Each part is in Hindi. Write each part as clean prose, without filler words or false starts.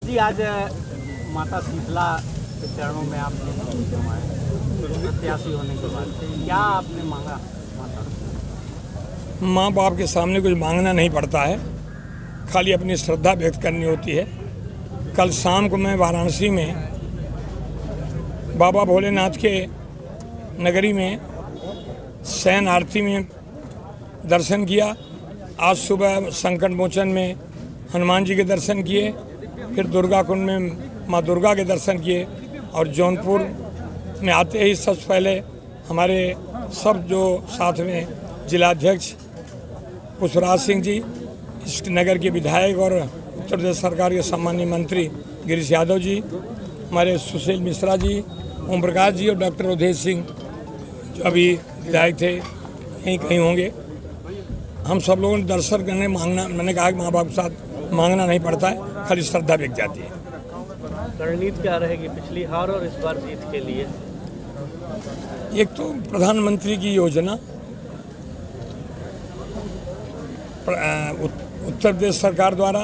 जी आज माता शीतला के चरणों में आपने प्रत्याशी होने के बाद क्या आपने मांगा माता से? माँ बाप के सामने कुछ मांगना नहीं पड़ता है, खाली अपनी श्रद्धा व्यक्त करनी होती है। कल शाम को मैं वाराणसी में बाबा भोलेनाथ के नगरी में शयन आरती में दर्शन किया। आज सुबह संकट मोचन में हनुमान जी के दर्शन किए, फिर दुर्गा कुंड में माँ दुर्गा के दर्शन किए और जौनपुर में आते ही सबसे पहले हमारे सब जो साथ में जिलाध्यक्ष पुष्पराज सिंह जी, इस नगर के विधायक और उत्तर प्रदेश सरकार के सम्मानीय मंत्री गिरीश यादव जी, हमारे सुशील मिश्रा जी, ओम प्रकाश जी और डॉक्टर उदय सिंह जो अभी विधायक थे यहीं कहीं होंगे। हम सब लोगों ने दर्शन करने मांगना, मैंने कहा कि माँ बाप के साथ मांगना नहीं पड़ता है, खाली श्रद्धा व्यक्त जाती है। रणनीति क्या रहेगी पिछली हार और इस बार जीत के लिए? एक तो प्रधानमंत्री की योजना, उत्तर प्रदेश सरकार द्वारा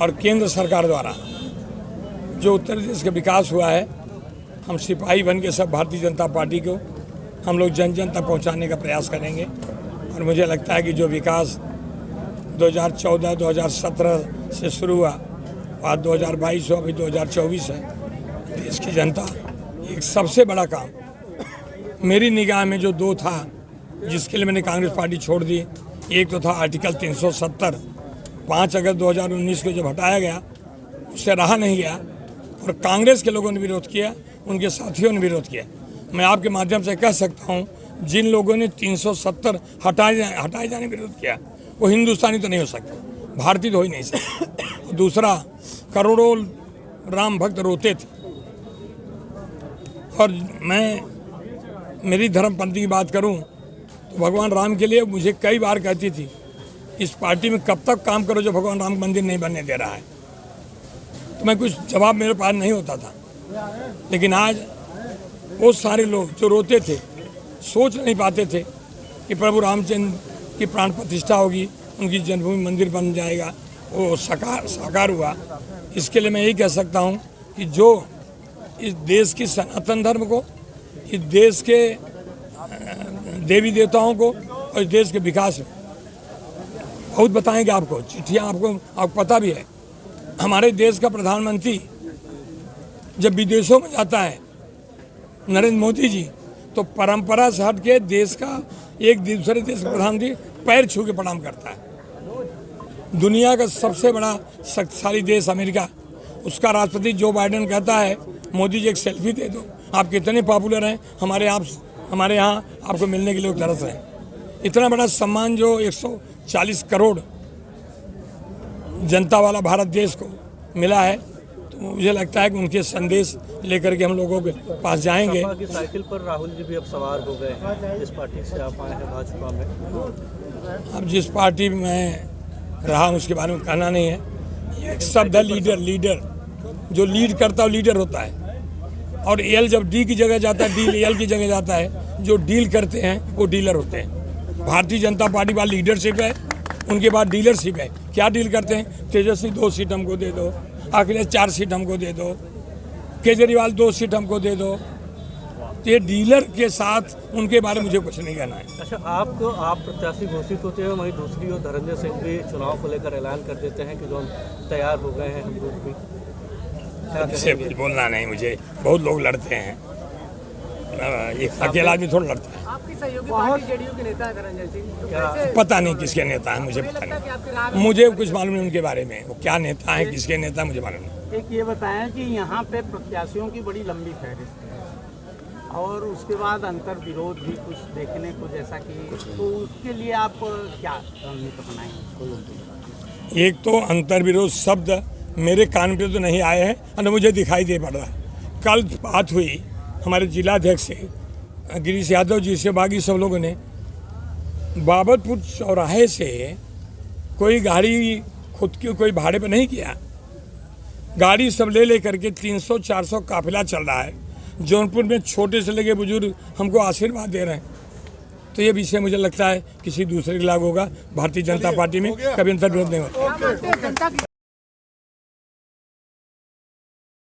और केंद्र सरकार द्वारा जो उत्तर प्रदेश का विकास हुआ है, हम सिपाही बन के सब भारतीय जनता पार्टी को हम लोग जन जन तक पहुँचाने का प्रयास करेंगे। और मुझे लगता है कि जो विकास 2014-2017 से शुरू हुआ, आज 2022 हो, अभी 2024 है, देश की जनता एक सबसे बड़ा काम मेरी निगाह में जो दो था जिसके लिए मैंने कांग्रेस पार्टी छोड़ दी, एक तो था आर्टिकल 370, 5 अगस्त 2019 को जब हटाया गया उससे रहा नहीं गया और कांग्रेस के लोगों ने विरोध किया, उनके साथियों ने विरोध किया। मैं आपके माध्यम से कह सकता हूं, जिन लोगों ने 370 हटाए जाने विरोध किया वो हिंदुस्तानी तो नहीं हो सकते, भारतीय तो हो ही नहीं सकते। दूसरा, करोड़ों राम भक्त रोते थे और मेरी धर्मपंथी की बात करूं तो भगवान राम के लिए मुझे कई बार कहती थी, इस पार्टी में कब तक काम करो जो भगवान राम मंदिर नहीं बनने दे रहा है। तो मैं कुछ जवाब मेरे पास नहीं होता था, लेकिन आज वो सारे लोग जो रोते थे, सोच नहीं पाते थे कि प्रभु रामचंद्र की प्राण प्रतिष्ठा होगी, उनकी जन्मभूमि मंदिर बन जाएगा, वो साकार हुआ। इसके लिए मैं यही कह सकता हूँ कि जो इस देश की सनातन धर्म को, इस देश के देवी देवताओं को और इस देश के विकास में बहुत बताएंगे आपको, चिट्ठियाँ आपको पता भी है। हमारे देश का प्रधानमंत्री जब विदेशों में जाता है नरेंद्र मोदी जी, तो परंपरा से हट के देश का एक दूसरे देश का प्रधानमंत्री पैर छू के प्रणाम करता है। दुनिया का सबसे बड़ा शक्तिशाली देश अमेरिका, उसका राष्ट्रपति जो बाइडेन कहता है, मोदी जी एक सेल्फी दे दो, आप कितने पॉपुलर हैं, हमारे यहाँ आपको मिलने के लिए तरस रहे हैं। इतना बड़ा सम्मान जो 140 करोड़ जनता वाला भारत देश को मिला है, तो मुझे लगता है कि उनके संदेश लेकर के हम लोगों के पास जाएंगे। की साइकिल पर राहुल जी भी अब सवार हो गए हैं, जिस पार्टी से आप आए हैं भाजपा में। अब जिस पार्टी में मैं रहा उसके बारे में कहना नहीं है। एक शब्द है लीडर, जो लीड करता है वो लीडर होता है। और एल जब डी की जगह जाता है, डील एल की जगह जाता है, जो डील करते हैं वो डीलर होते हैं। भारतीय जनता पार्टी बाद लीडरशिप है, उनके बाद डीलरशिप है। क्या डील करते हैं? तेजस्वी 2 सीट हमको दे दो, अखिलेश 4 सीट हमको दे दो, केजरीवाल 2 सीट हमको दे दो। तो ये डीलर के साथ उनके बारे में मुझे कुछ नहीं कहना है। अच्छा, आप प्रत्याशी घोषित होते हैं, वहीं दूसरी ओर धर्मेंद्र सिंह भी चुनाव को लेकर ऐलान कर देते हैं कि जो हम तैयार हो गए हैं, हम लोग भी। इससे कुछ बोलना नहीं, मुझे बहुत लोग लड़ते हैं, एक अकेला आदमी थोड़ा लड़ता है। आपकी सहयोगी पार्टी जेडीयू के नेता है धर्मेंद्र सिंह, पता नहीं किसके नेता है, मुझे पता नहीं, मुझे कुछ मालूम नहीं उनके बारे में, वो क्या नेता है, किसके नेता मुझे मालूम नहीं। एक ये बताएं कि यहाँ पे प्रत्याशियों की बड़ी लंबी फहरिस्त है और उसके बाद अंतर विरोध भी कुछ देखने को जैसा कि, तो उसके लिए आप क्या रणनीति बनाएंगे? एक तो अंतर विरोध शब्द मेरे कान पे तो नहीं आए हैं और मुझे दिखाई दे पड़ रहा है। कल बात हुई हमारे जिलाध्यक्ष से, गिरीश यादव जी से, बाकी सब लोगों ने बाबतपुर चौराहे से कोई गाड़ी खुद की कोई भाड़े पे नहीं किया, गाड़ी सब ले करके 300-400 काफिला चल रहा है। जौनपुर में छोटे से लेके बुजुर्ग हमको आशीर्वाद दे रहे हैं। तो ये विषय मुझे लगता है किसी दूसरे के लागू होगा, भारतीय जनता पार्टी में कभी अंतर विरोध नहीं होगा।